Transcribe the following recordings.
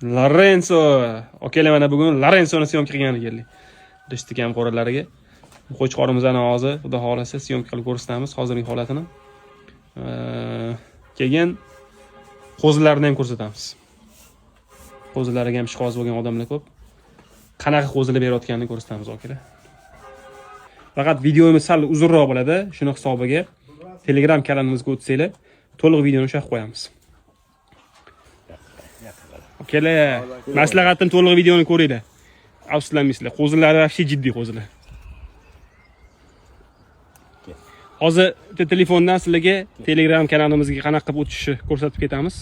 Lorenzo. Okalar mana bugun Lorenzoni syomka qilgani keldik. Rishtikam qo'ralariga. Qo'chqorimizni hozir xudo xolasa syomka qilib ko'rsatamiz hozirgi holatini. Keyin qo'zilarni ham ko'rsatamiz. Qo'zilariga ham ishqoz bo'lgan odamlar ko'p. Qanaqa qo'zilar berayotganini ko'rsatamiz okalar. Faqat videomiz sal uzunroq bo'ladi. Shuni hisobiga Telegram kanalimizga o'tsanglar, to'liq videoni o'sha qo'yamiz. Okalar, maslahatim to'liq videoni ko'ringlar. Afsuslanmaysizlar. Qo'zilari вообще jiddiy qo'zilar. Hozir telefondan sizlarga Telegram kanalimizga qanaqa qilib o'tishni ko'rsatib ketamiz.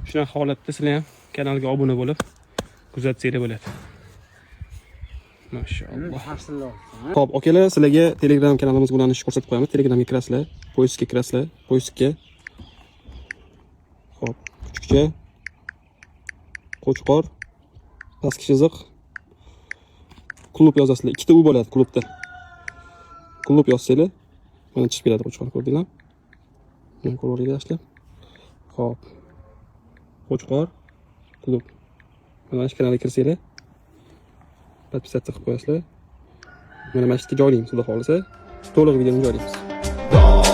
Shunaqa holatda sizlar ham kanalga obuna bo'lib kuzatsanglar bo'ladi. Mashalloh. Xo'p, okalar, sizlarga Telegram kanalimizga ulanishni ko'rsatib qo'yamiz. Telegramga kirasizlar, poyezga kirasizlar, poyezga. Xo'p, kuchukcha, qo'chqor, pastki chiziq, klub yozasizlar. Ikkita u bo'ladi klubda. Klub yozsanglar, mana chiqib keladi qo'chqor, ko'rdinglarmi? Men ko'raveraylik tashlab. Xo'p. Qo'chqor, klub. Mana shu kanalga kirsanglar, podpisatsiya qilib qo'yasizlar. Mana mana shu yerga joylaymiz, xudo xolisa. To'liq videoni joylaymiz.